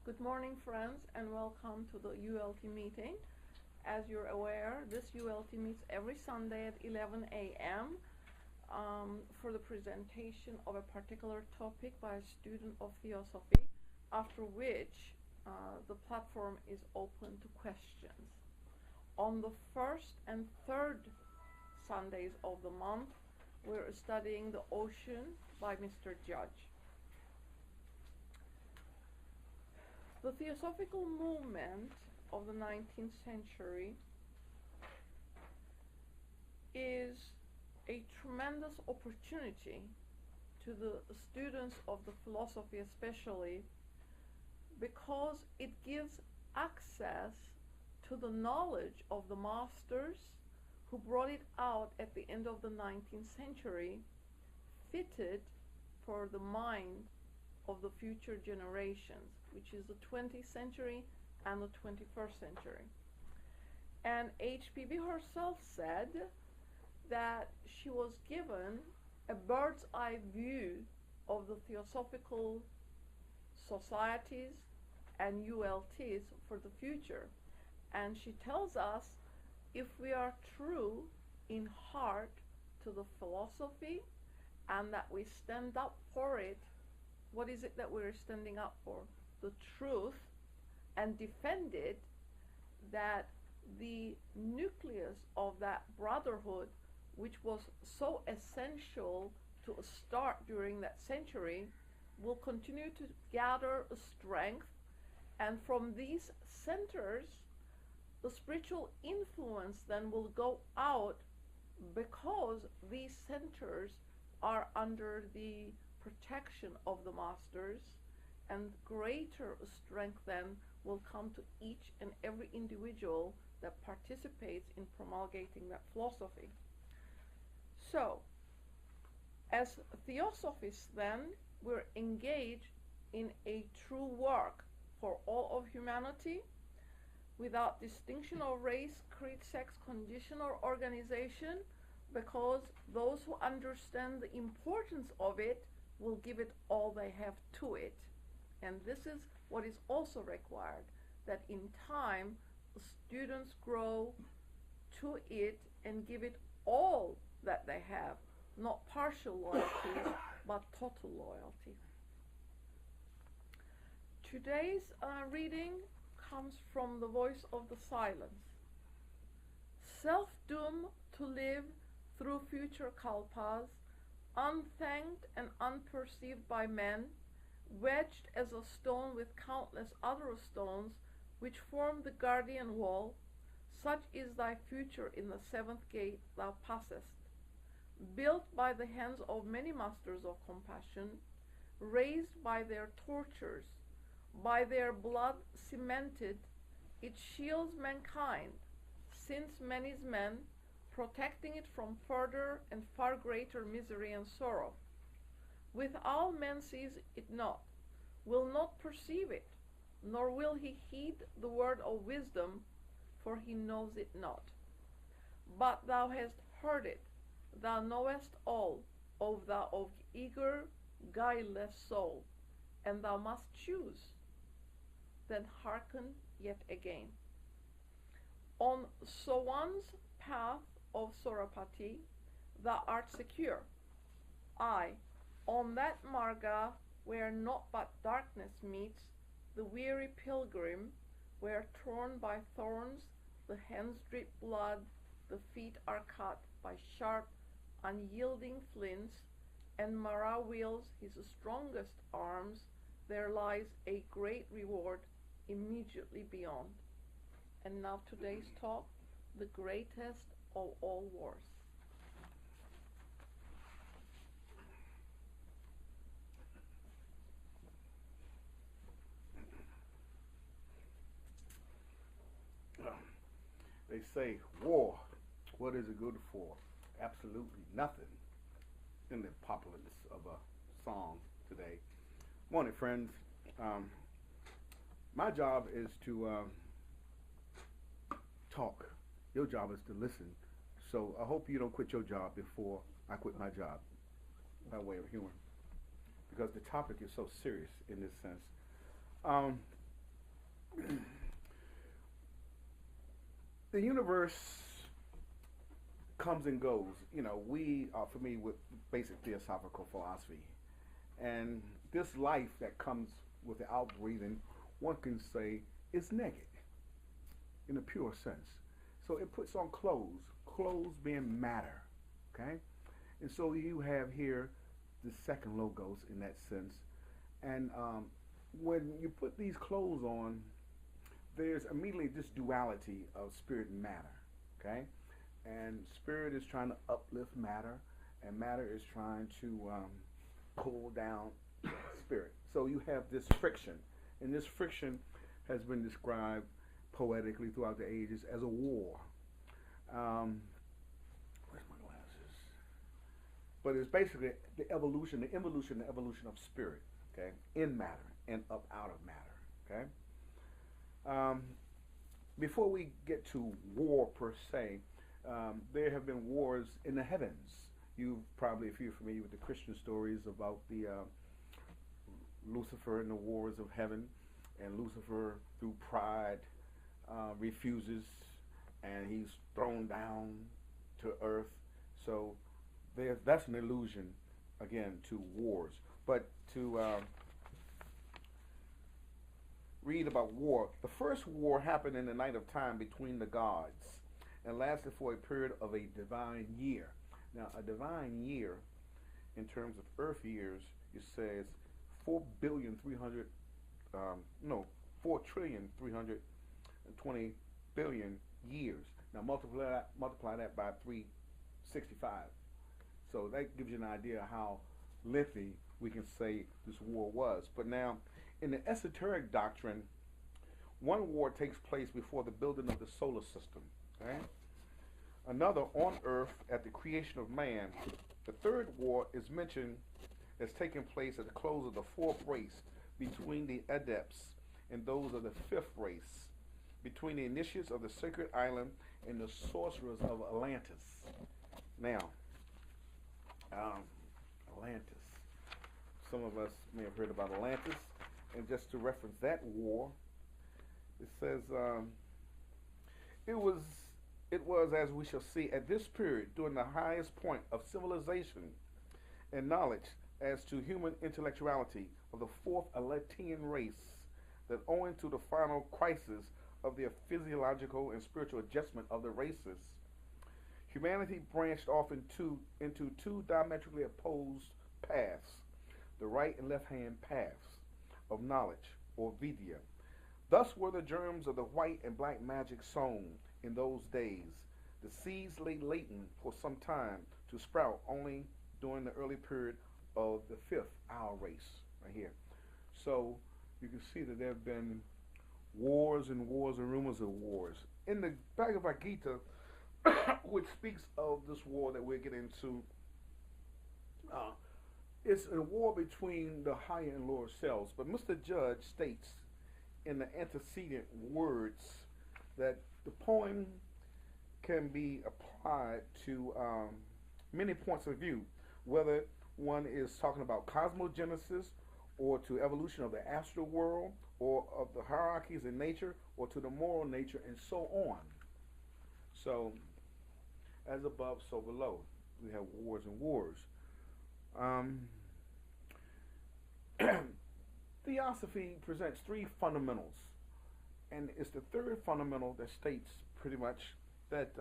Good morning, friends, and welcome to the ULT meeting. As you're aware, this ULT meets every Sunday at 11 a.m. For the presentation of a particular topic by a student of Theosophy, after which the platform is open to questions. On the first and third Sundays of the month, we're studying The Ocean by Mr. Judge. The Theosophical movement of the 19th century is a tremendous opportunity to the students of the philosophy especially, because it gives access to the knowledge of the masters who brought it out at the end of the 19th century, fitted for the mind of the future generations, which is the 20th century and the 21st century. And HPB herself said that she was given a bird's eye view of the theosophical societies and ULTs for the future. And she tells us, if we are true in heart to the philosophy and that we stand up for it, what is it that we're standing up for? The truth, and defend it, that the nucleus of that brotherhood, which was so essential to start during that century, will continue to gather strength, and from these centers, the spiritual influence then will go out, because these centers are under the protection of the masters, and greater strength then will come to each and every individual that participates in promulgating that philosophy. So, as Theosophists then, we're engaged in a true work for all of humanity, without distinction of race, creed, sex, condition, or organization, because those who understand the importance of it will give it all they have to it. And this is what is also required, that in time students grow to it and give it all that they have, not partial loyalty, but total loyalty. Today's reading comes from the voice of the silence. Self-doom to live through future kalpas, unthanked and unperceived by men, wedged as a stone with countless other stones, which form the guardian wall, such is thy future in the seventh gate thou passest. Built by the hands of many masters of compassion, raised by their tortures, by their blood cemented, it shields mankind, since man is man, protecting it from further and far greater misery and sorrow. With all man sees it not, will not perceive it, nor will he heed the word of wisdom, for he knows it not. But thou hast heard it, thou knowest all, O thou of eager, guileless soul, and thou must choose. Then hearken yet again. On Sowan's path of Sorapati, thou art secure. Aye, on that marga where naught but darkness meets, the weary pilgrim, where torn by thorns, the hands drip blood, the feet are cut by sharp, unyielding flints, and Mara wields his strongest arms, there lies a great reward immediately beyond. And now today's talk, the greatest of all wars. They say, war, what is it good for? Absolutely nothing, in the populace of a song today. Morning, friends. My job is to talk. Your job is to listen. So I hope you don't quit your job before I quit my job, by way of humor, because the topic is so serious in this sense. The universe comes and goes. You know, we are familiar with basic theosophical philosophy. And this life that comes with the outbreathing, one can say, is naked in a pure sense. So it puts on clothes being matter. Okay? And so you have here the second logos in that sense. And when you put these clothes on, there's immediately this duality of spirit and matter. Okay? And spirit is trying to uplift matter, and matter is trying to pull down spirit. So you have this friction, and this friction has been described poetically throughout the ages as a war. Where's my glasses? But it's basically the evolution of spirit, okay, in matter and up out of matter, okay. Before we get to war per se, there have been wars in the heavens. You probably, if you're familiar with the Christian stories about the Lucifer and the wars of heaven, and Lucifer through pride refuses, and he's thrown down to earth. So that's an allusion again to wars. But to read about war, the first war happened in the night of time between the gods and lasted for a period of a divine year. Now, a divine year, in terms of Earth years, it says 4,320,000,000,000 years. Now, multiply that by 365. So that gives you an idea of how lengthy we can say this war was. But now, in the esoteric doctrine, one war takes place before the building of the solar system. Okay? Another on earth at the creation of man. The third war is mentioned as taking place at the close of the fourth race between the adepts and those of the fifth race, between the initiates of the sacred island and the sorcerers of Atlantis. Now, Atlantis. Some of us may have heard about Atlantis, and just to reference that war, it says it was, as we shall see, at this period, during the highest point of civilization and knowledge as to human intellectuality of the fourth Atlantean race, that owing to the final crisis of their physiological and spiritual adjustment of the races, humanity branched off into two diametrically opposed paths, the right and left-hand paths of knowledge, or vidya. Thus were the germs of the white and black magic sown in those days. The seeds lay latent for some time to sprout only during the early period of the fifth, our race, right here. So you can see that there have been wars and rumors of wars. In the Bhavagad-Gita, which speaks of this war that we're getting into, it's a war between the higher and lower selves. But Mr. Judge states in the antecedent words that the poem can be applied to many points of view, whether one is talking about cosmogenesis, or to evolution of the astral world, or of the hierarchies in nature, or to the moral nature, and so on. So, as above, so below. We have wars and wars. Theosophy presents three fundamentals, and it's the third fundamental that states pretty much that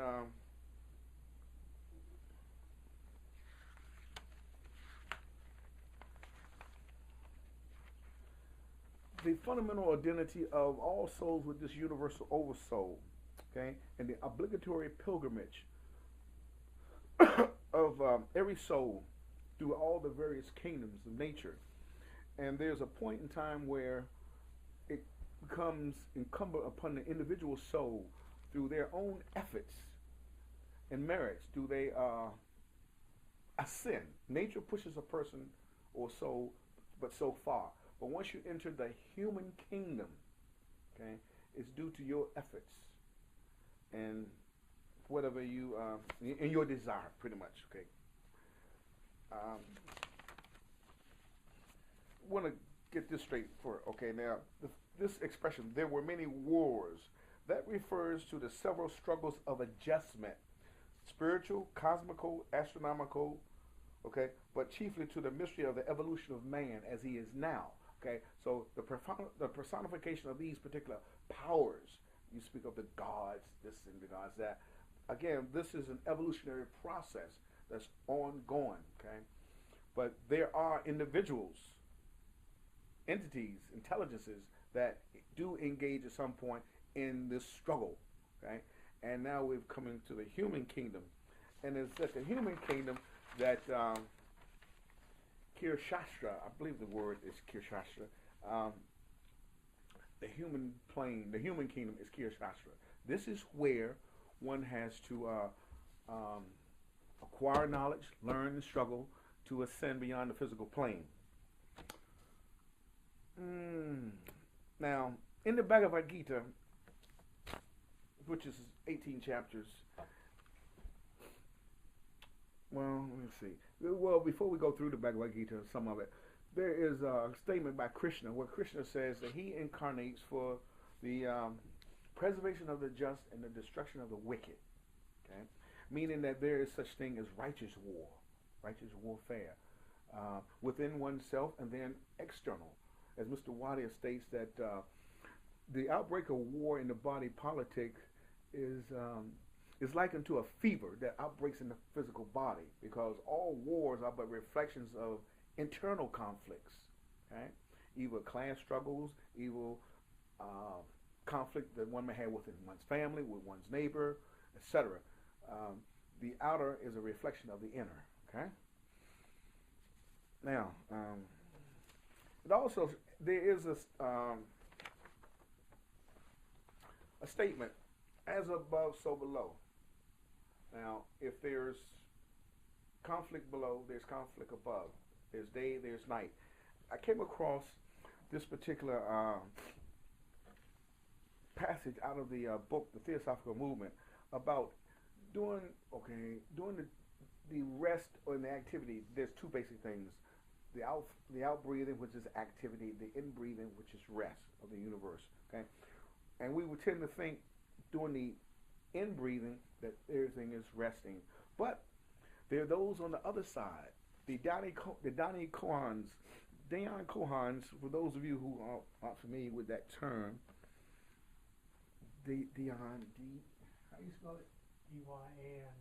the fundamental identity of all souls with this universal oversoul, okay, and the obligatory pilgrimage of every soul through all the various kingdoms of nature. And there's a point in time where it becomes incumbent upon the individual soul through their own efforts and merits do they ascend. Nature pushes a person or soul but so far. But once you enter the human kingdom, okay, it's due to your efforts and whatever you, and your desire, pretty much, okay. Want to get this straight for, okay, now, this expression, there were many wars, that refers to the several struggles of adjustment, spiritual, cosmical, astronomical, okay, but chiefly to the mystery of the evolution of man as he is now. Okay, so the personification of these particular powers, you speak of the gods, this and the gods that. Again, this is an evolutionary process that's ongoing. Okay, but there are individuals, entities, intelligences that do engage at some point in this struggle. Okay, and now we've come into the human kingdom, and it's at the human kingdom that Kirshastra, I believe the word is Kirshastra. The human plane, the human kingdom is Kirshastra. This is where one has to acquire knowledge, learn, and struggle to ascend beyond the physical plane. Now, in the Bhavagad-Gita, which is 18 chapters, well, let me see. Well, before we go through the Bhagavad-Gita, some of it, there is a statement by Krishna where Krishna says that he incarnates for the preservation of the just and the destruction of the wicked. Okay, meaning that there is such thing as righteous warfare within oneself and then external. As Mr. Wadia states that the outbreak of war in the body politic is likened to a fever that outbreaks in the physical body, because all wars are but reflections of internal conflicts, okay? Either class struggles, either conflict that one may have within one's family, with one's neighbor, etc. The outer is a reflection of the inner, okay? Now, it also, there is a statement, as above, so below. Now, if there's conflict below, there's conflict above. There's day, there's night. I came across this particular passage out of the book, The Theosophical Movement, about doing the rest or the activity. There's two basic things: the out breathing, which is activity; the in breathing, which is rest of the universe. Okay, and we would tend to think during the in breathing that everything is resting, but there are those on the other side, the Dani Kohans. For those of you who aren't familiar with that term, how do you spell it? D-Y-A-N.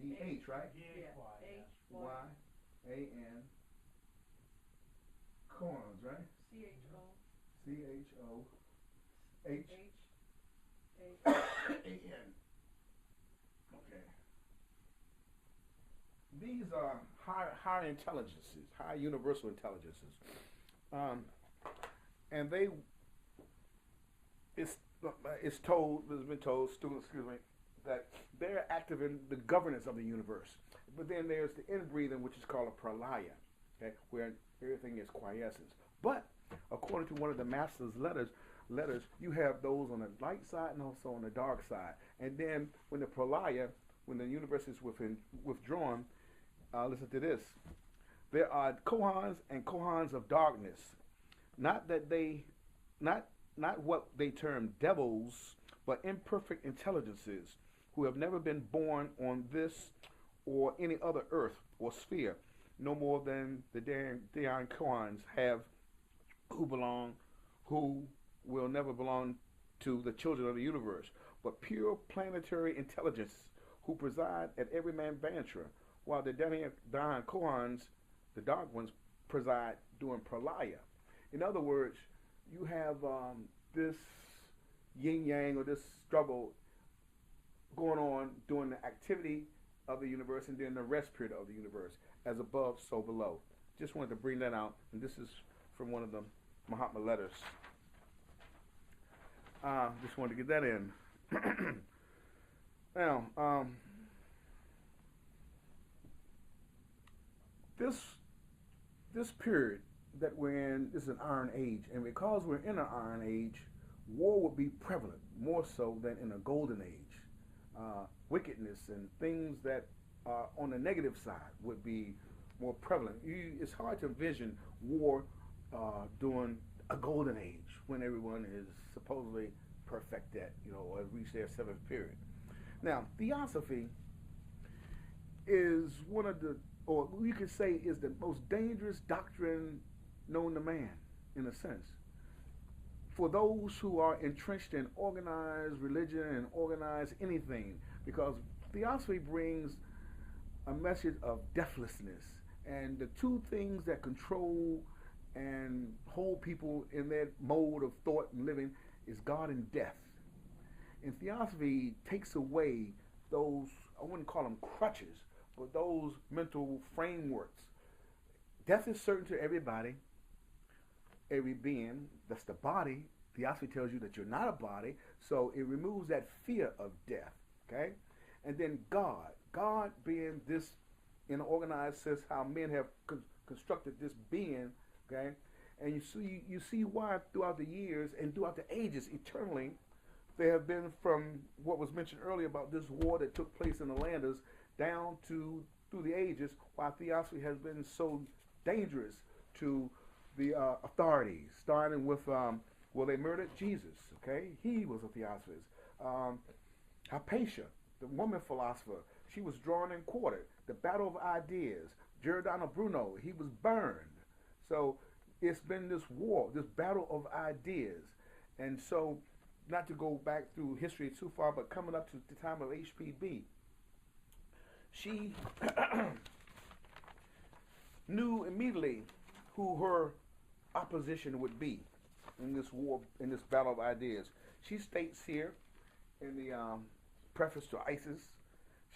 D-H, right? H-Y-A-N. Kohans, right? C-H-O-H. A-N. Okay. These are higher intelligences, high universal intelligences, and it's been told, students, that they're active in the governance of the universe. But then there's the in-breathing, which is called a pralaya, okay, where everything is quiescence. But according to one of the master's letters, you have those on the light side and also on the dark side. And then when the pralaya, when the universe is withdrawn, listen to this. There are kohans and kohans of darkness. Not what they term devils, but imperfect intelligences who have never been born on this or any other earth or sphere, no more than the Dayan kohans have, who will never belong to the children of the universe, but pure planetary intelligence who preside at every man Vantra, while the Dayan kohans, the dark ones, preside during pralaya. In other words, you have this yin-yang or this struggle going on during the activity of the universe and then the rest period of the universe, as above, so below. Just wanted to bring that out, and this is from one of the Mahatma letters. Just wanted to get that in. Now, this period that we're in is an Iron Age, and because we're in an Iron Age, war would be prevalent more so than in a Golden Age. Wickedness and things that are on the negative side would be more prevalent. It's hard to envision war during a golden age when everyone is supposedly perfected, or reached their seventh period. Now, Theosophy is one of the, or you could say, is the most dangerous doctrine known to man, in a sense. For those who are entrenched in organized religion and organized anything, because Theosophy brings a message of deathlessness, and the two things that control and hold people in their mode of thought and living is God and death. And Theosophy takes away those, I wouldn't call them crutches, but those mental frameworks. Death is certain to everybody, every being. That's the body. Theosophy tells you that you're not a body, so it removes that fear of death. Okay, and then God being this, in an organized sense, how men have constructed this being. Okay, and you see why throughout the years and throughout the ages, eternally, there have been, from what was mentioned earlier about this war that took place in the Landers down to through the ages, why Theosophy has been so dangerous to the authorities, starting with they murdered Jesus. Okay, he was a Theosophist. Hypatia, the woman philosopher, she was drawn and quartered. The battle of ideas. Giordano Bruno, he was burned. So it's been this war, this battle of ideas. And so, not to go back through history too far, but coming up to the time of HPB, she knew immediately who her opposition would be in this war, in this battle of ideas. She states here in the preface to ISIS,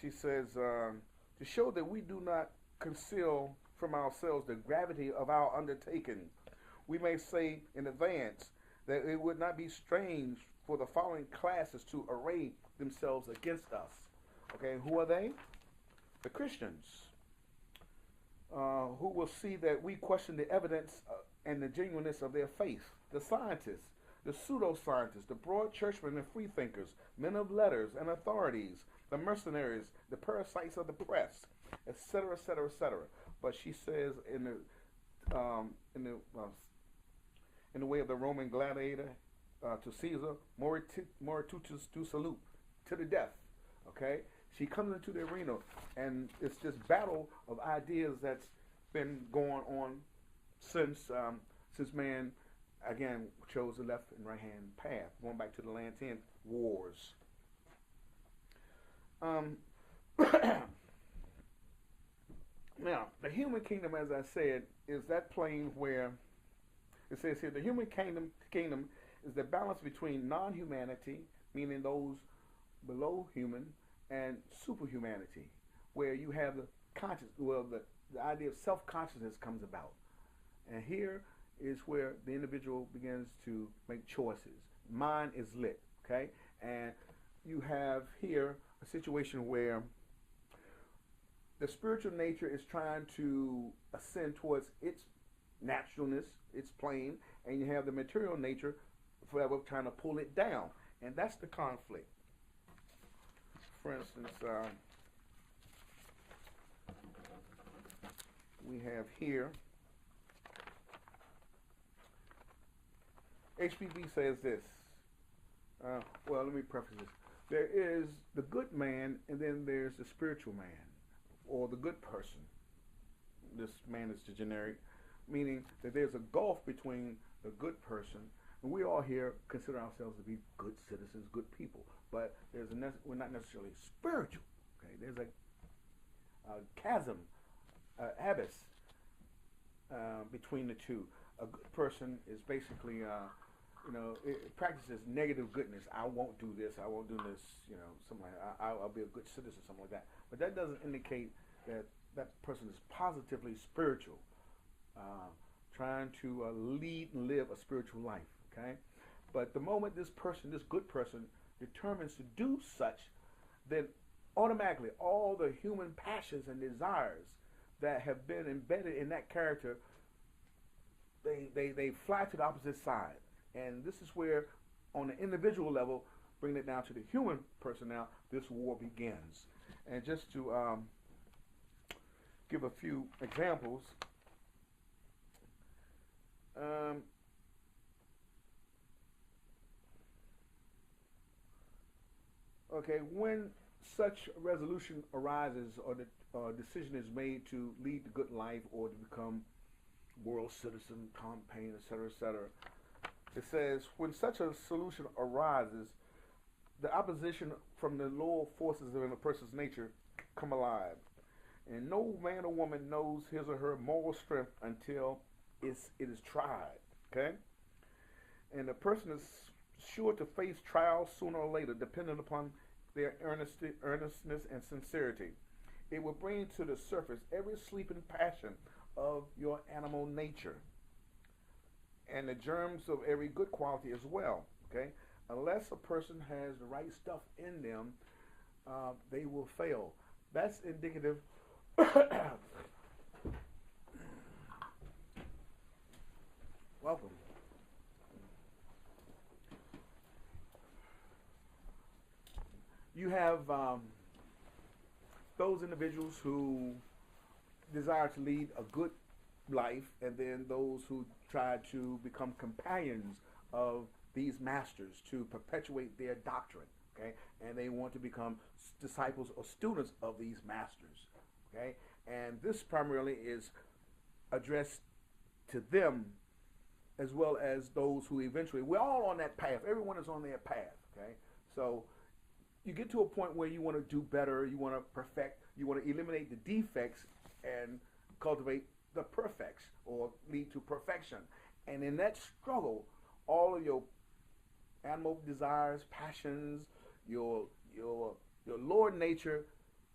she says, to show that we do not conceal from ourselves the gravity of our undertaking, we may say in advance that it would not be strange for the following classes to array themselves against us. Okay, who are they? The Christians, who will see that we question the evidence and the genuineness of their faith. The scientists, the pseudoscientists, the broad churchmen and freethinkers, men of letters and authorities, the mercenaries, the parasites of the press, etc., etc., etc. But she says in the way of the Roman gladiator, to Caesar, moritus tu salute, to the death. Okay, she comes into the arena, and it's this battle of ideas that's been going on since man, again, chose the left and right hand path, going back to the Lantan Wars. Now, the human kingdom, as I said, is that plane where it says here, the human kingdom is the balance between non-humanity, meaning those below human, and superhumanity, where you have the the idea of self-consciousness comes about. And here is where the individual begins to make choices. Mind is lit, okay? And you have here a situation where the spiritual nature is trying to ascend towards its naturalness, its plane, and you have the material nature forever trying to pull it down. And that's the conflict. For instance, we have here, HPB says this. Well, let me preface this. There is the good man, and then there's the spiritual man, or the good person. This man is the generic, meaning that there's a gulf between the good person, and we all here consider ourselves to be good citizens, good people, but we're not necessarily spiritual. Okay, there's a chasm, abyss between the two. A good person is basically, it practices negative goodness. I won't do this. I won't do this. Something like that. I'll be a good citizen, something like that. But that doesn't indicate that that person is positively spiritual, trying to lead and live a spiritual life. Okay, but the moment this good person, determines to do such, then automatically all the human passions and desires that have been embedded in that character, they fly to the opposite side. And this is where, on the individual level, bringing it down to the human person now, this war begins. And just to give a few examples, Okay, when such resolution arises or the decision is made to lead the good life or to become world citizen, campaign, etc., it says when such a solution arises, the opposition from the lower forces in a person's nature come alive. And no man or woman knows his or her moral strength until it is tried. Okay? And the person is sure to face trials sooner or later, depending upon their earnestness and sincerity. It will bring to the surface every sleeping passion of your animal nature and the germs of every good quality as well. Okay? Unless a person has the right stuff in them, they will fail. That's indicative. Welcome. You have those individuals who desire to lead a good life, and then those who try to become companions of these masters to perpetuate their doctrine, okay? And they want to become disciples or students of these masters, okay? And this primarily is addressed to them as well as those who eventually, we're all on that path. Everyone is on their path, okay? So you get to a point where you want to do better, you want to perfect, you want to eliminate the defects and cultivate the perfects or lead to perfection. And in that struggle, all of your animal desires, passions, your lower nature,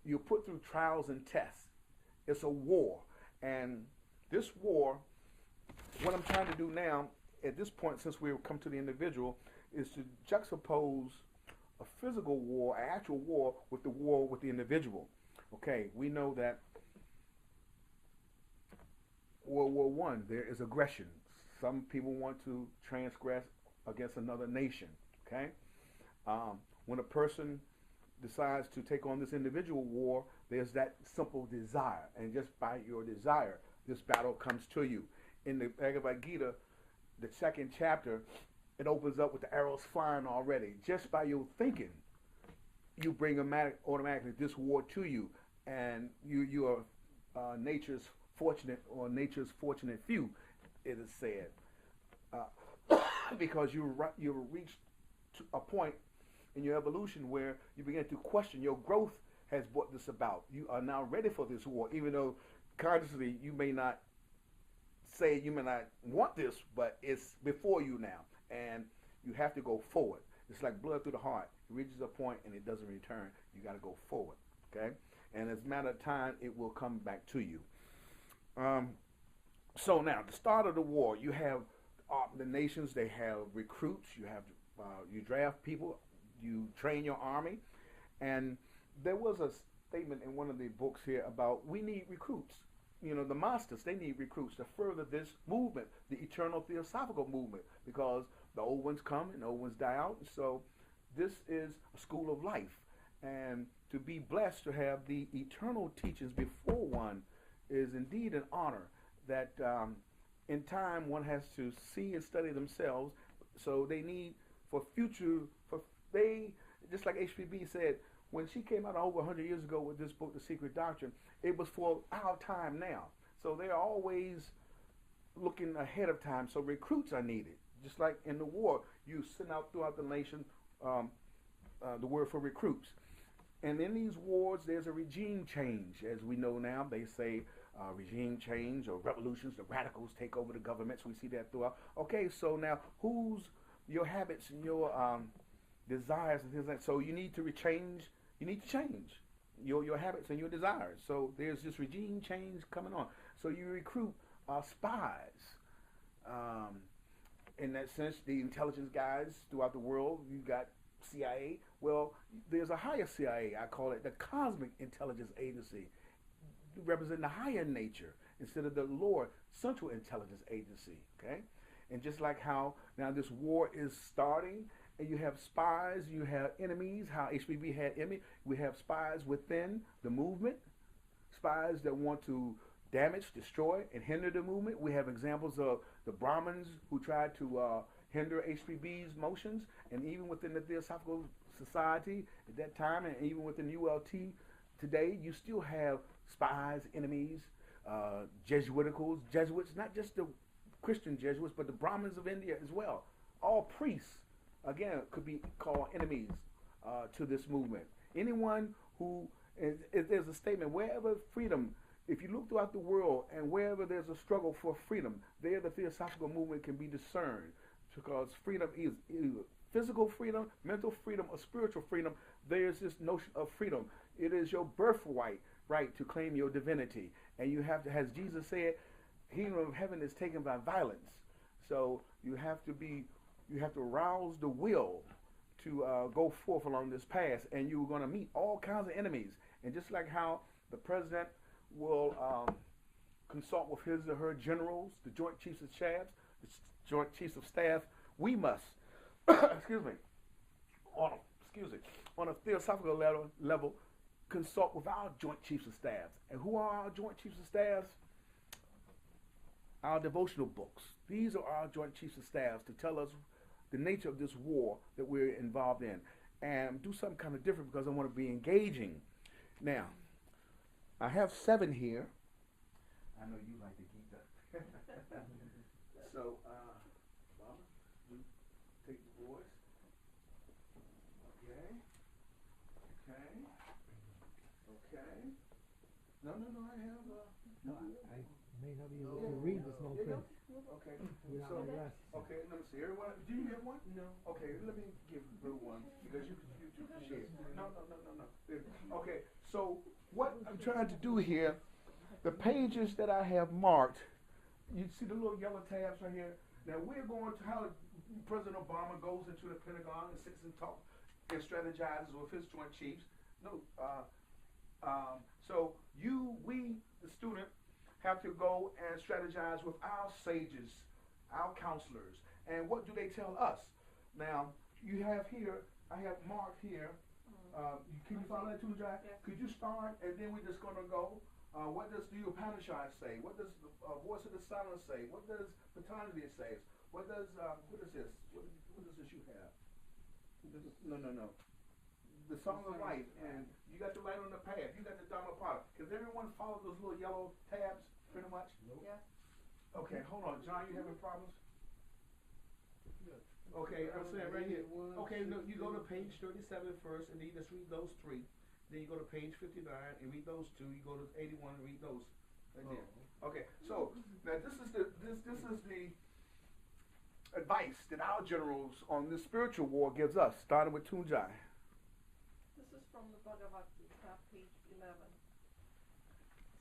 you put through trials and tests. It's a war. And this war, what I'm trying to do now, at this point, since we've come to the individual, is to juxtapose a physical war, an actual war, with the war with the individual. Okay, we know that World War I, there is aggression. Some people want to transgress against another nation. Okay, when a person decides to take on this individual war, there's that simple desire, and just by your desire, this battle comes to you. In the Bhavagad-Gita, the second chapter, it opens up with the arrows flying already. Just by your thinking, you bring automatically this war to you, and you are nature's fortunate or nature's fortunate few, it is said, because you've reached to a point in your evolution where you begin to question. Your growth has brought this about. You are now ready for this war, even though consciously you may not say, you may not want this, but it's before you now, and you have to go forward. It's like blood through the heart. It reaches a point and it doesn't return. You got to go forward, okay? And as a matter of time, it will come back to you. So now, the start of the war, you have the nations. They have recruits. You have you draft people. You train your army, and there was a statement in one of the books here about we need recruits. You know, the masters, they need recruits to further this movement, the eternal theosophical movement, because the old ones come and the old ones die out. And so this is a school of life. And to be blessed to have the eternal teachings before one is indeed an honor that in time one has to see and study themselves. So they need for future, just like HPB said, when she came out over 100 years ago with this book, The Secret Doctrine, it was for our time now. So they are always looking ahead of time. So recruits are needed. Just like in the war, you send out throughout the nation the word for recruits. And in these wars, there's a regime change. As we know now, they say regime change or revolutions, the radicals take over the governments. We see that throughout. Okay, so now who's your habits and your desires and things like that? So you need to change. You need to change your habits and your desires. So there's this regime change coming on. So you recruit spies. In that sense, the intelligence guys throughout the world, you got CIA. Well, there's a higher CIA. I call it the Cosmic Intelligence Agency, representing the higher nature instead of the lower Central Intelligence Agency. Okay, and just like how now this war is starting, and you have spies, you have enemies. How HPB had enemy, we have spies within the movement, spies that want to damage, destroy, and hinder the movement. We have examples of the Brahmins who tried to hinder HPB's motions, and even within the Theosophical society at that time, and even within ULT today, you still have spies, enemies, Jesuits, not just the Christian Jesuits, but the Brahmins of India as well. All priests, again, could be called enemies to this movement. Anyone who, there's a statement, wherever freedom, if you look throughout the world and wherever there's a struggle for freedom, there the Theosophical movement can be discerned, because freedom is either physical freedom, mental freedom, or spiritual freedom. There's this notion of freedom. It is your birthright right to claim your divinity. And you have to, as Jesus said, kingdom of heaven is taken by violence. So you have to rouse the will to go forth along this path, and you're going to meet all kinds of enemies. And just like how the president will consult with his or her generals, the Joint Chiefs of Staff, we must, excuse me, on a theosophical level, consult with our Joint Chiefs of Staff. And who are our Joint Chiefs of Staff? Our devotional books. These are our Joint Chiefs of Staff to tell us the nature of this war that we're involved in, and do something kind of different, because I want to be engaging. Now, I have 7 here. I know you like the Gita. So, Mama, you take the voice. Okay. No, I have. No, I may not be able to read the small print. Okay. Without my glasses. Okay, let me see. Everyone, do you have one? No. Okay, let me give Blue one, because you share. No. Okay, so what I'm trying to do here, the pages that I have marked, you see the little yellow tabs right here? Now we're going to how President Obama goes into the Pentagon and sits and talks and strategizes with his Joint Chiefs. So we, the student, have to go and strategize with our sages, our counselors. And what do they tell us? Now, you have here, I have marked here, can you follow that too, Jack? Yeah. Could you start, and then we're just going to go. What does the Upanishad say? What does the Voice of the Silence say? What does Patanjali say? What is this? What does this you have? No. The Song of Life, and you got the light on the path. You got the Dhammapada. Does everyone follow those little yellow tabs, pretty much? Nope. Yeah. Okay, hold on. John, you having problems? Okay, I'm saying right here. Okay, look, you go to page 37 first, and then you just read those 3. Then you go to page 59 and read those 2. You go to 81 and read those right there. Okay, so now this is the advice that our generals on this spiritual war gives us, starting with Tunjai. This is from the Bhavagad-Gita, page 11.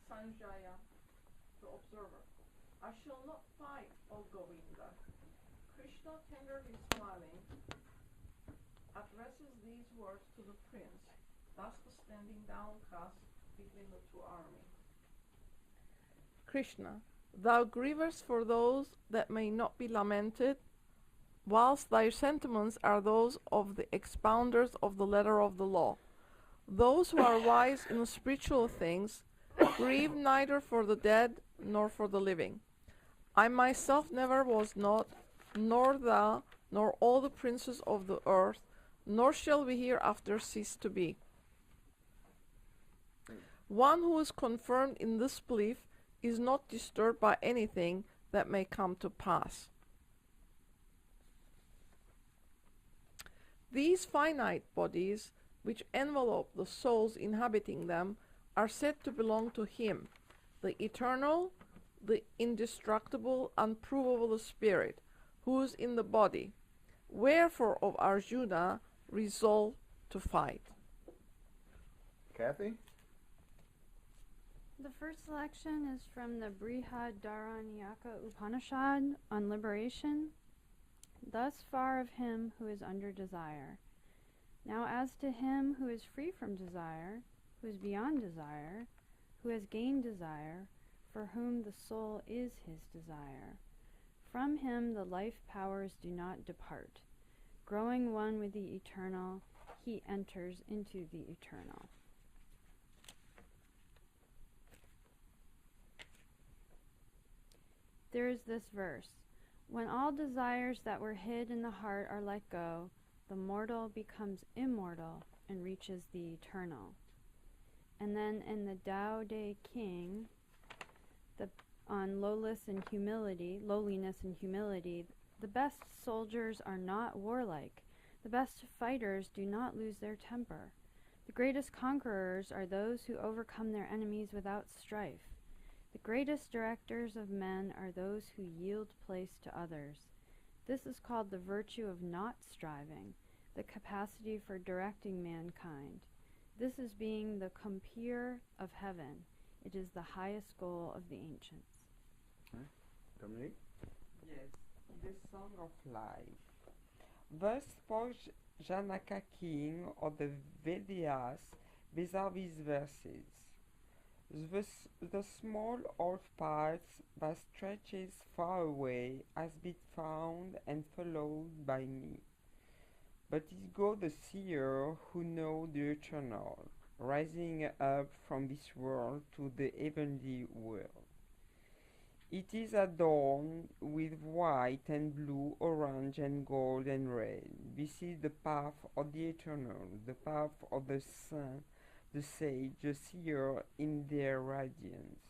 Sanjaya, the observer. I shall not fight, O Govinda. Krishna, tenderly smiling, addresses these words to the prince, thus standing downcast between the two armies. Krishna, thou grievest for those that may not be lamented, whilst thy sentiments are those of the expounders of the letter of the law. Those who are wise in spiritual things grieve neither for the dead nor for the living. I myself never was not, nor thou, nor all the princes of the earth, nor shall we hereafter cease to be. One who is confirmed in this belief is not disturbed by anything that may come to pass. These finite bodies, which envelope the souls inhabiting them, are said to belong to Him, the eternal, the indestructible, unprovable Spirit, who is in the body. Wherefore of Arjuna resolve to fight. Kathy? The first selection is from the Brihadaranyaka Upanishad on liberation. Thus far of him who is under desire. Now as to him who is free from desire, who is beyond desire, who has gained desire, for whom the soul is his desire. From him the life powers do not depart. Growing one with the eternal, he enters into the eternal. There is this verse. When all desires that were hid in the heart are let go, the mortal becomes immortal and reaches the eternal. And then in the Tao Te King, on lowliness and humility, the best soldiers are not warlike. The best fighters do not lose their temper. The greatest conquerors are those who overcome their enemies without strife. The greatest directors of men are those who yield place to others. This is called the virtue of not striving, the capacity for directing mankind. This is being the compeer of heaven. It is the highest goal of the ancients. Dominique? Yes, the Song of Life. Thus spoke Janaka king of the Vedas vis-à-vis verses. The small old path that stretches far away has been found and followed by me. But it goes the seer who know the eternal, rising up from this world to the heavenly world. It is adorned with white and blue, orange and gold and red. This is the path of the eternal, the path of the saint, the sage, the seer in their radiance.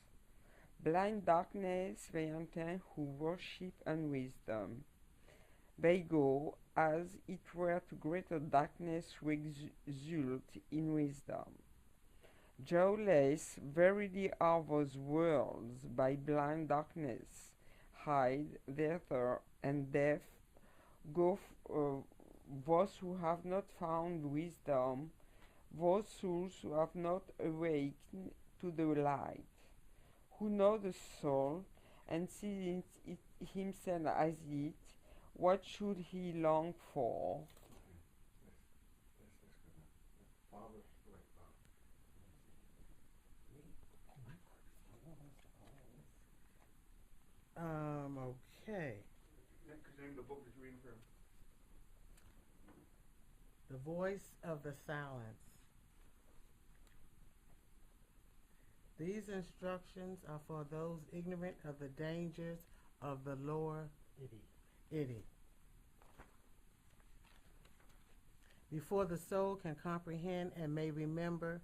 Blind darkness they enter who worship unwisdom. They go, as it were, to greater darkness who exult in wisdom. Joyless verily are those worlds by blind darkness hide thither, and death go those who have not found wisdom, those souls who have not awakened to the light, who know the soul and sees it himself as it. What should he long for? Okay. Could you name the book that you're reading from? The Voice of the Silence. These instructions are for those ignorant of the dangers of the lower Iti. Before the soul can comprehend and may remember,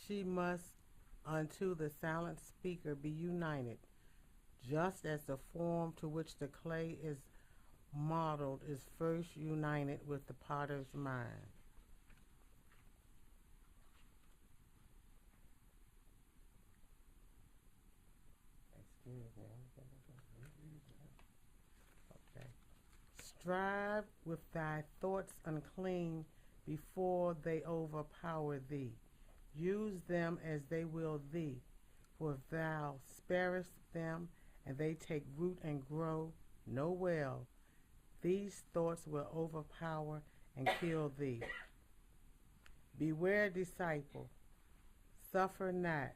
she must unto the silent speaker be united, just as the form to which the clay is modeled is first united with the potter's mind. Okay. Strive with thy thoughts unclean before they overpower thee. Use them as they will thee, for if thou sparest them and they take root and grow, know well, these thoughts will overpower and kill thee. Beware, disciple, suffer not,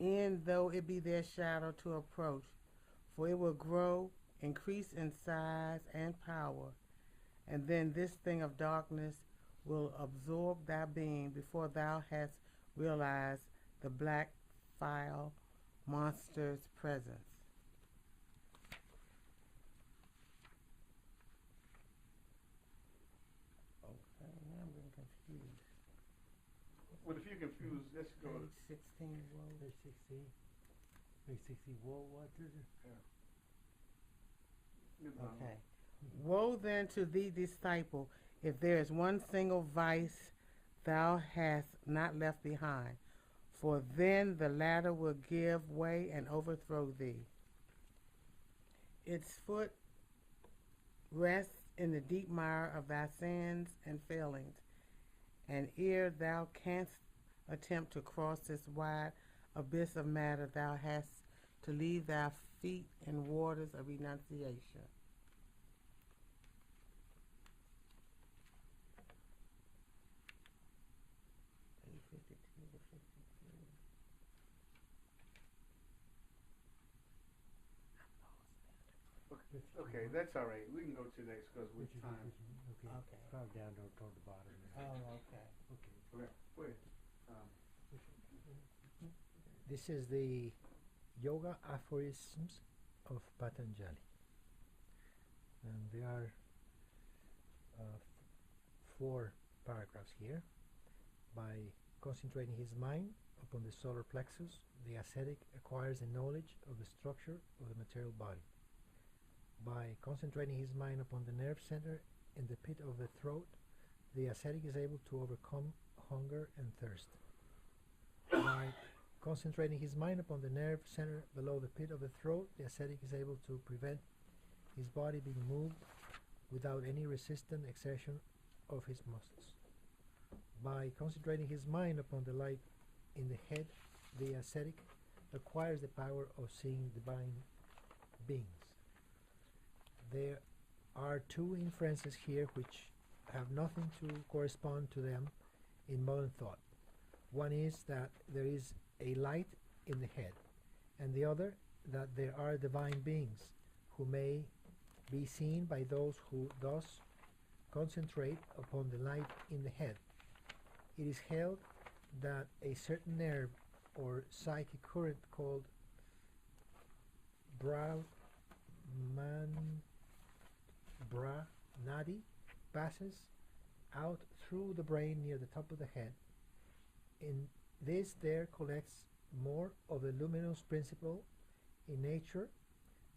e'en though it be their shadow to approach, for it will grow, increase in size and power, and then this thing of darkness will absorb thy being before thou hast realized the black foul monster's presence. Okay, now I'm getting confused. Well, if you're confused, let's go to Page 16, whoa. Page 16. Page 16. What is it? Okay. Woe then to thee, disciple, if there is one single vice thou hast not left behind, for then the latter will give way and overthrow thee. Its foot rests in the deep mire of thy sins and failings, and ere thou canst attempt to cross this wide abyss of matter, thou hast to leave thy feet in waters of renunciation. Page 52 to 53. Okay, that's all right. We can go to next because with Which is- time. Okay. Okay. Scroll down toward the bottom. Oh, okay. Okay. Okay, go ahead. This is the Yoga Aphorisms of Patanjali. And they are 4 paragraphs here. By concentrating his mind upon the solar plexus, the ascetic acquires a knowledge of the structure of the material body. By concentrating his mind upon the nerve center in the pit of the throat, the ascetic is able to overcome hunger and thirst. By concentrating his mind upon the nerve center below the pit of the throat, the ascetic is able to prevent his body being moved without any resistant exertion of his muscles. By concentrating his mind upon the light in the head, the ascetic acquires the power of seeing divine beings. There are 2 inferences here which have nothing to correspond to them in modern thought. One is that there is a light in the head, and the other that there are divine beings who may be seen by those who thus concentrate upon the light in the head. It is held that a certain nerve or psychic current called Nadi passes out through the brain near the top of the head. In this there collects more of the luminous principle in nature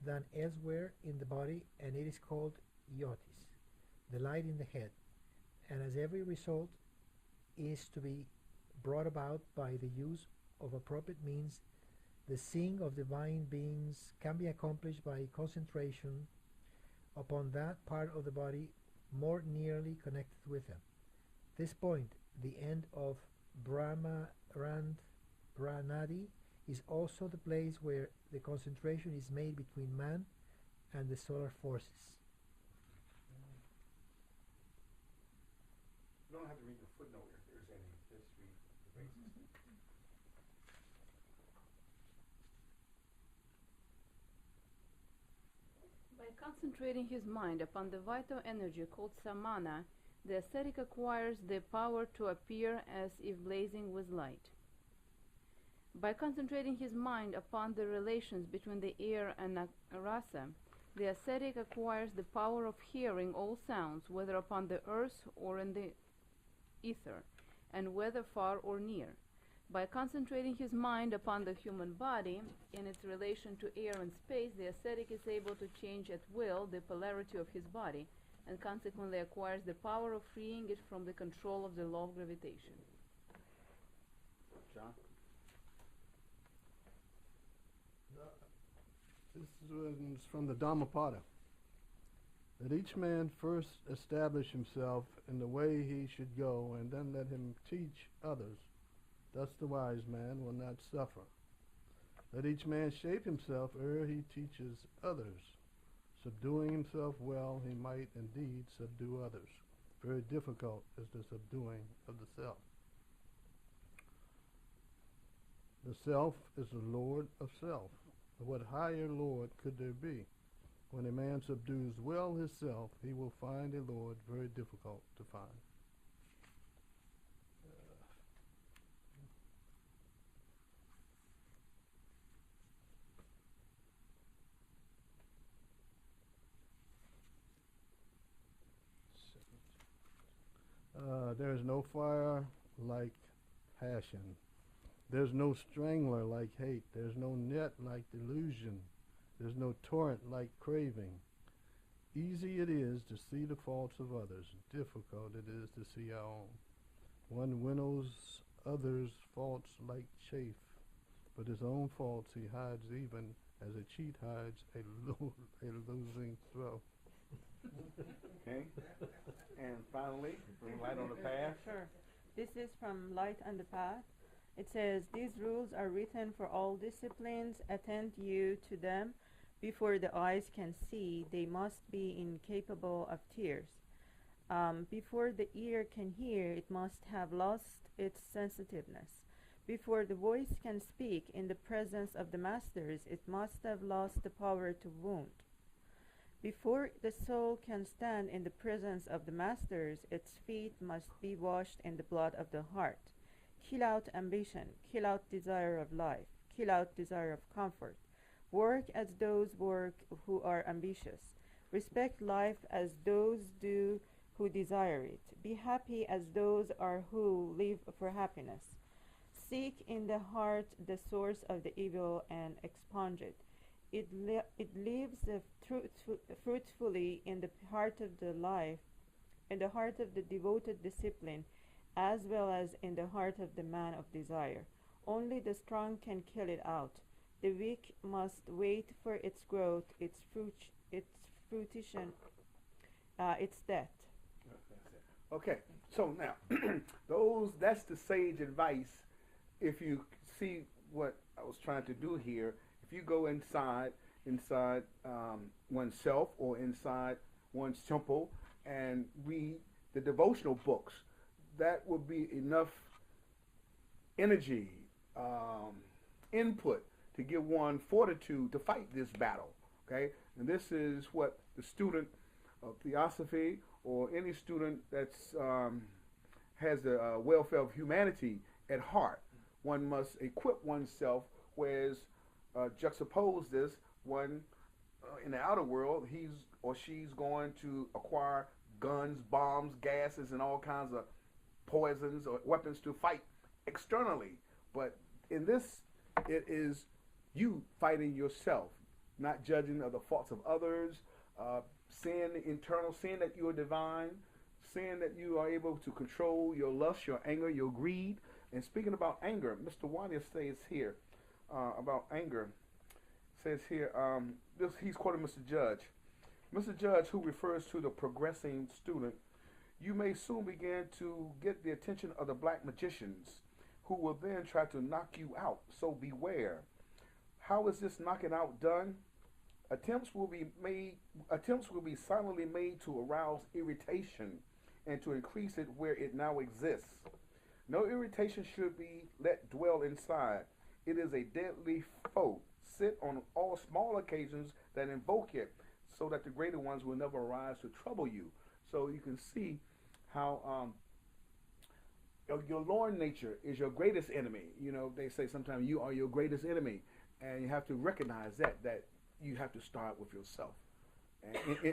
than elsewhere in the body, and it is called Yotis, the light in the head. And as every result is to be brought about by the use of appropriate means, the seeing of divine beings can be accomplished by concentration upon that part of the body more nearly connected with them. This point, the end of Brahmanadi, is also the place where the concentration is made between man and the solar forces. You don't have to read the footnote if there's any. Just read the basis. By concentrating his mind upon the vital energy called samana, the ascetic acquires the power to appear as if blazing with light. By concentrating his mind upon the relations between the air and rasa, the ascetic acquires the power of hearing all sounds, whether upon the earth or in the ether, and whether far or near. By concentrating his mind upon the human body in its relation to air and space, the ascetic is able to change at will the polarity of his body, and consequently acquires the power of freeing it from the control of the law of gravitation. John? This is from the Dhammapada. That each man first establish himself in the way he should go, and then let him teach others. Thus the wise man will not suffer. Let each man shape himself ere he teaches others. Subduing himself well, he might indeed subdue others. Very difficult is the subduing of the self. The self is the lord of self. What higher lord could there be? When a man subdues well his self, he will find a lord very difficult to find. There is no fire like passion. There's no strangler like hate. There's no net like delusion. There's no torrent like craving. Easy it is to see the faults of others. Difficult it is to see our own. One winnows others' faults like chaff, but his own faults he hides even as a cheat hides a losing throw. Okay. And finally, from Light on the Path. Sure. This is from Light on the Path. It says, these rules are written for all disciplines. Attend you to them. Before the eyes can see, they must be incapable of tears. Before the ear can hear, it must have lost its sensitiveness. Before the voice can speak in the presence of the masters, it must have lost the power to wound. Before the soul can stand in the presence of the masters, its feet must be washed in the blood of the heart. Kill out ambition, kill out desire of life, kill out desire of comfort. Work as those work who are ambitious. Respect life as those do who desire it. Be happy as those are who live for happiness. Seek in the heart the source of the evil and expunge it. It lives fruitfully in the heart of the life, in the heart of the devoted discipline, as well as in the heart of the man of desire. Only the strong can kill it out. The weak must wait for its growth, its fruition, its death. Okay, so now that's the sage advice. If you see what I was trying to do here, if you go inside oneself or inside one's temple and read the devotional books, that will be enough energy, input to give one fortitude to fight this battle. Okay, and this is what the student of Theosophy or any student that's has the welfare of humanity at heart. One must equip oneself, whereas juxtapose this, one in the outer world, he's or she's going to acquire guns, bombs, gases, and all kinds of poisons or weapons to fight externally. But in this, it is you fighting yourself, not judging of the faults of others, seeing the internal, seeing that you are divine, seeing that you are able to control your lust, your anger, your greed. And speaking about anger, Mr. Wanya says here about anger, says here, he's quoting Mr. Judge. Mr. Judge, who refers to the progressing student, you may soon begin to get the attention of the black magicians, who will then try to knock you out, so beware. How is this knocking out done? Attempts will be silently made to arouse irritation and to increase it where it now exists. No irritation should be let dwell inside. It is a deadly foe. Sit on all small occasions that invoke it, so that the greater ones will never arise to trouble you. So you can see how your Lord nature is your greatest enemy. You know, they say sometimes you are your greatest enemy, and you have to recognize that you have to start with yourself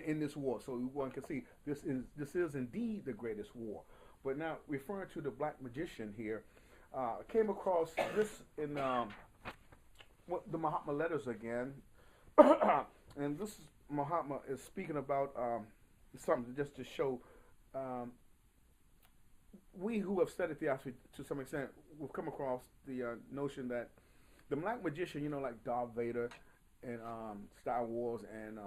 in this war. So one can see this is indeed the greatest war. But now, referring to the black magician here, I came across this in the Mahatma letters again, and this Mahatma is speaking about something just to show. We who have studied theosophy to some extent, we've come across the notion that the black magician, you know, like Darth Vader in Star Wars and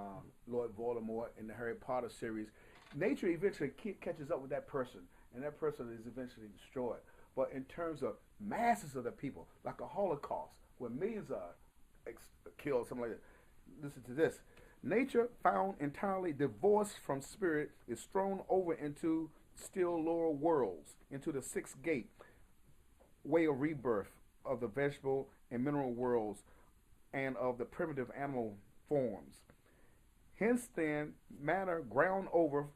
Lord Voldemort in the Harry Potter series, nature eventually catches up with that person, and that person is eventually destroyed. But in terms of masses of the people, like a Holocaust, where millions are killed, something like that, listen to this. Nature, found entirely divorced from spirit, is thrown over into still lower worlds, into the sixth gate, way of rebirth of the vegetable and mineral worlds and of the primitive animal forms. Hence then, matter ground over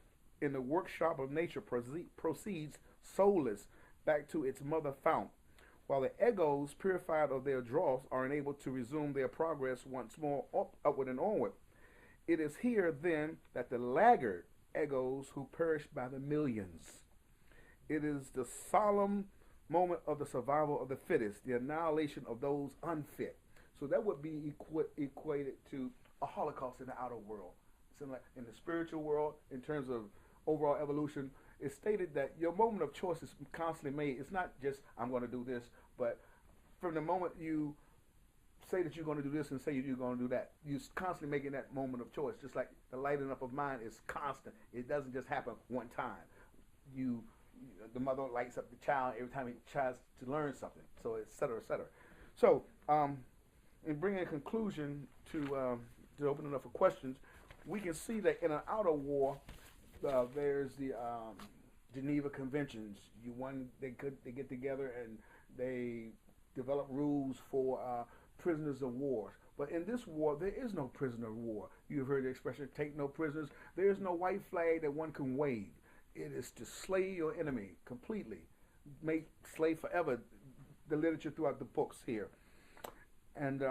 in the workshop of nature proceeds soulless back to its mother fount, while the egos, purified of their dross, are enabled to resume their progress once more upward and onward. It is here, then, that the laggard egos who perish by the millions. It is the solemn moment of the survival of the fittest, the annihilation of those unfit. So that would be equated to a Holocaust in the outer world. So like in the spiritual world, in terms of overall evolution, it's stated that your moment of choice is constantly made. It's not just, I'm going to do this, but from the moment you say that you're going to do this and say you're going to do that, you're constantly making that moment of choice. Just like the lighting up of mind is constant. It doesn't just happen one time. The mother lights up the child every time he tries to learn something. So et cetera, et cetera. So in bringing a conclusion to open it up for questions, we can see that in an outer war, there's the Geneva Conventions. They get together and they develop rules for prisoners of war. But in this war, there is no prisoner of war. You've heard the expression, take no prisoners. There is no white flag that one can wave. It is to slay your enemy completely. Make slave forever, the literature throughout the books here. And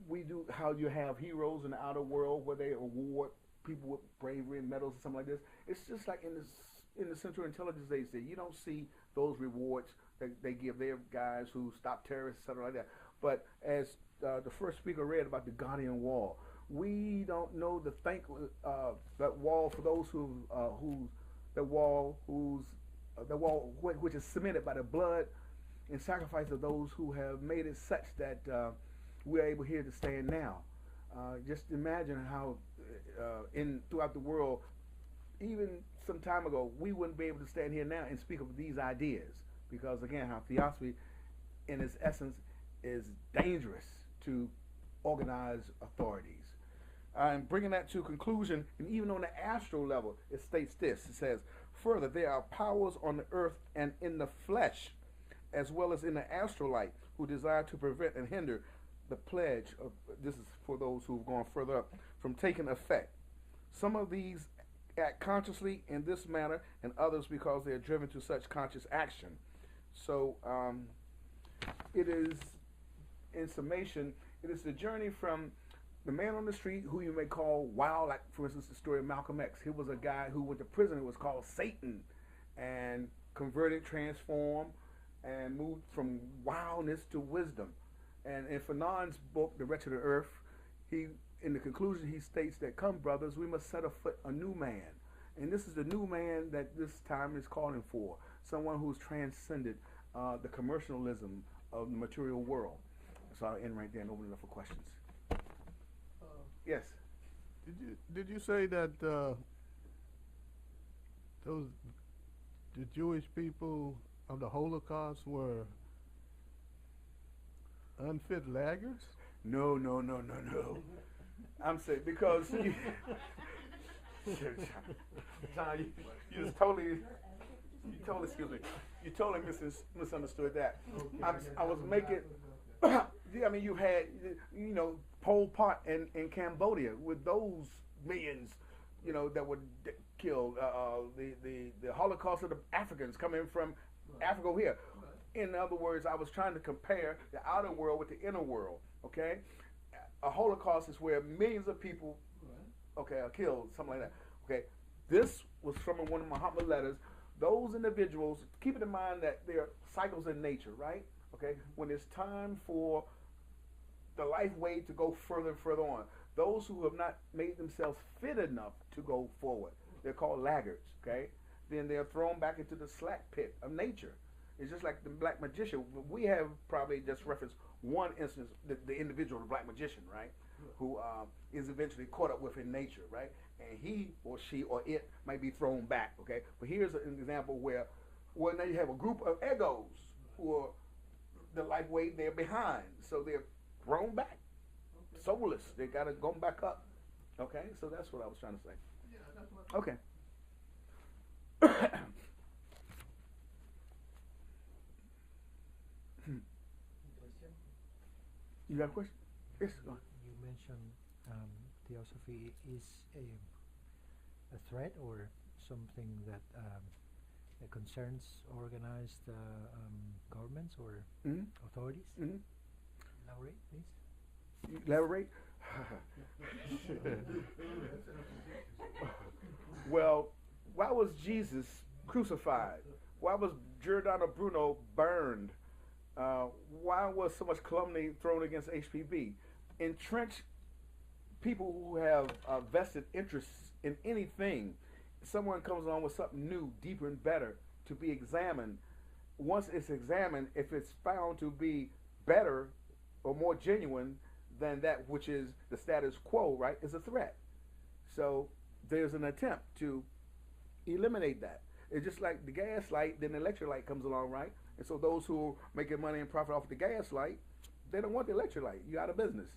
we do how you have heroes in the outer world where they award people with bravery and medals and something like this. It's just like in the Central Intelligence Agency, you don't see those rewards that they give their guys who stop terrorists, etc. like that. But as the first speaker read about the Guardian Wall, we don't know the that wall for those the wall which is cemented by the blood and sacrifice of those who have made it such that we're able here to stand now. Just imagine how throughout the world, even some time ago, we wouldn't be able to stand here now and speak of these ideas, because again, how Theosophy in its essence is dangerous to organized authorities. And bringing that to conclusion, and even on the astral level, it states this. It says, further, there are powers on the earth and in the flesh, as well as in the astral light, who desire to prevent and hinder the pledge of, this is for those who've gone further up, from taking effect. Some of these act consciously in this manner, and others because they are driven to such conscious action. So it is, in summation, it is the journey from the man on the street who you may call wild, like for instance the story of Malcolm X. He was a guy who went to prison, it was called Satan, and converted, transformed, and moved from wildness to wisdom. And in Fanon's book, The Wretched of the Earth, in the conclusion he states that, come brothers, we must set afoot a new man. And this is the new man that this time is calling for, someone who's transcended the commercialism of the material world. So I'll end right there and open it up for questions. Yes. Did you say that the Jewish people of the Holocaust were unfit laggards? No. I'm saying because John, you just totally misunderstood that. I was making. I mean, you had, Pol Pot in Cambodia with those millions, that were killed. The Holocaust of the Africans coming from Africa here. In other words, I was trying to compare the outer world with the inner world. Okay, a Holocaust is where millions of people, are killed, something like that. Okay, this was from one of Muhammad's letters. Those individuals, keep in mind that there are cycles in nature, right? Okay, when it's time for the life way to go further and further on, those who have not made themselves fit enough to go forward, they're called laggards. Okay, then they're thrown back into the slack pit of nature. It's just like the black magician. We have probably just referenced one instance, the individual, the black magician, right, who is eventually caught up with in nature, right, and he or she or it might be thrown back. Okay, but here's an example where now you have a group of egos who are the life way they're behind, so they're thrown back, soulless. They gotta go back up. Okay, so that's what I was trying to say. Okay. You got a question? Yes, go on. You mentioned Theosophy is a threat or something that concerns organized governments or authorities. Elaborate, please. Elaborate? Well, why was Jesus crucified? Why was Giordano Bruno burned? Why was so much calumny thrown against HPV? Entrenched people who have vested interests in anything, someone comes along with something new, deeper and better to be examined. Once it's examined, if it's found to be better or more genuine than that which is the status quo, right, is a threat. So there's an attempt to eliminate that. It's just like the gas light, then the electric light comes along, right? And so those who are making money and profit off the gas light, they don't want the electric light. You're out of business.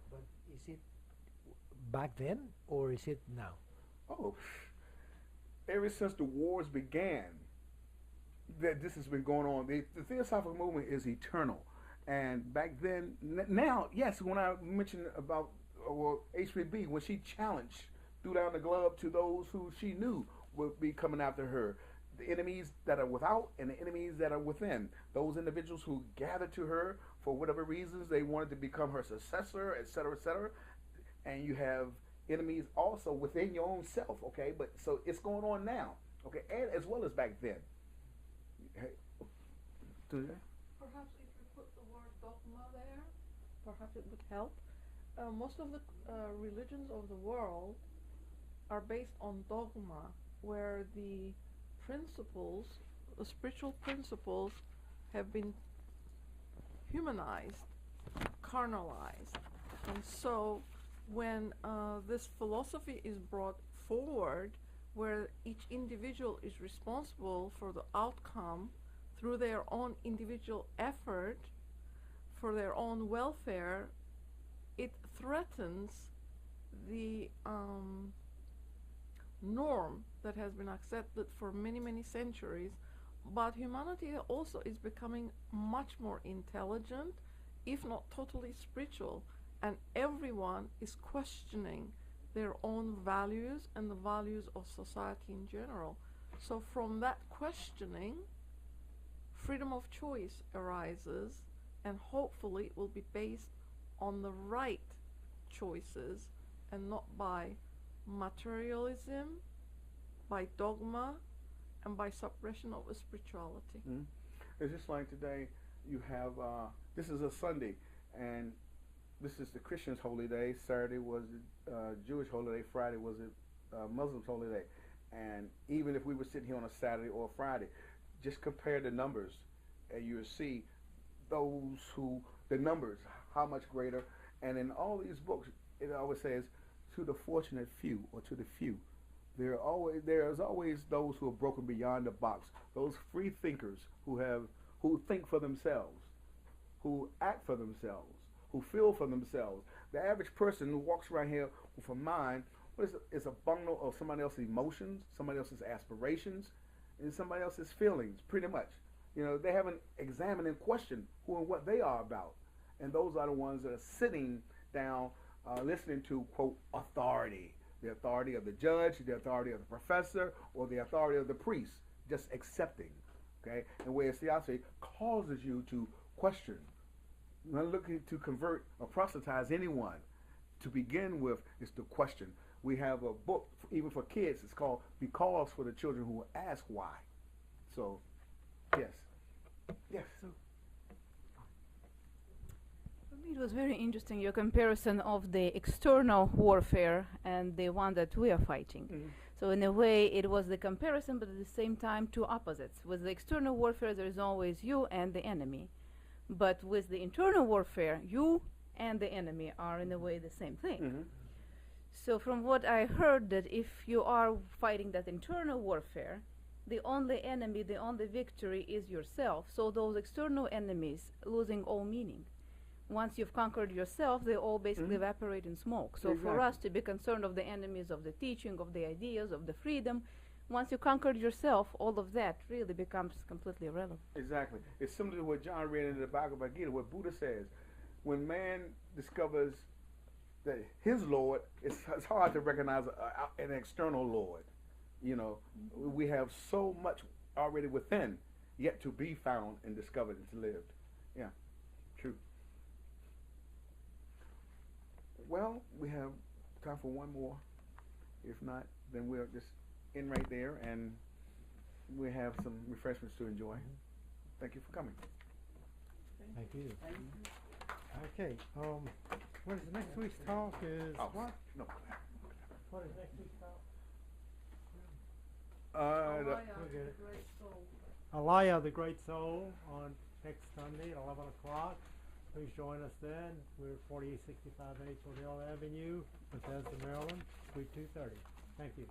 But is it back then or is it now? Oh, ever since the wars began, that this has been going on. The Theosophical movement is eternal. And back then, now, yes, when I mentioned about HPB, when she challenged, threw down the glove to those who she knew would be coming after her, the enemies that are without and the enemies that are within, those individuals who gathered to her for whatever reasons, they wanted to become her successor, etc., etc. And you have enemies also within your own self, okay? But so it's going on now, okay, and as well as back then. Hey, Perhaps if you put the word dogma there, perhaps it would help. Most of the religions of the world are based on dogma, where the principles, the spiritual principles, have been humanized, carnalized. And so when this philosophy is brought forward, where each individual is responsible for the outcome through their own individual effort for their own welfare, it threatens the norm that has been accepted for many, many centuries. But humanity also is becoming much more intelligent, if not totally spiritual, and everyone is questioning their own values and the values of society in general. So from that questioning, freedom of choice arises, and hopefully it will be based on the right choices and not by materialism, by dogma, and by suppression of spirituality. Mm-hmm. It's just like today you have, this is a Sunday, and this is the Christians' holy day. Saturday was Jewish holy day. Friday was Muslims' holy day. And even if we were sitting here on a Saturday or a Friday, just compare the numbers, and you'll see the numbers, how much greater. And in all these books, it always says, to the fortunate few, or to the few. There's always those who are broken beyond the box, those free thinkers who think for themselves, who act for themselves, who feel for themselves. The average person who walks around here with a mind, is a bundle of somebody else's emotions, somebody else's aspirations, and somebody else's feelings, pretty much. You know, they haven't examined and questioned who and what they are about. And those are the ones that are sitting down listening to, quote, authority. The authority of the judge, the authority of the professor, or the authority of the priest, just accepting. Okay? And whereas theosophy causes you to question. You're not looking to convert or proselytize anyone. To begin with is to question. We have a book, even for kids, it's called Because, for the children who ask why. So, yes. Yes. For me, it was very interesting, your comparison of the external warfare and the one that we are fighting. Mm-hmm. So in a way, it was the comparison, but at the same time, two opposites. With the external warfare, there is always you and the enemy. But with the internal warfare, you and the enemy are in a way the same thing. Mm-hmm. So from what I heard, that if you are fighting that internal warfare, the only enemy, the only victory is yourself. So those external enemies losing all meaning. Once you've conquered yourself, they all basically evaporate in smoke. So for us to be concerned of the enemies of the teaching, of the ideas, of the freedom, once you conquered yourself, all of that really becomes completely irrelevant. Exactly. It's similar to what John read in the Bhavagad-Gita, what Buddha says. When man discovers that his Lord, it's hard to recognize an external Lord. You know, we have so much already within, yet to be found and discovered and lived. Yeah, true. Well, we have time for one more. If not, then we'll just end right there, and we have some refreshments to enjoy. Thank you for coming. Thank you. Okay. What is next week's talk? Is what? No. What is next week's talk? Alaya, the Great Soul, on next Sunday at 11 o'clock. Please join us then. We're 4865 April Hill Avenue, Bethesda, Maryland, Suite 230. Thank you.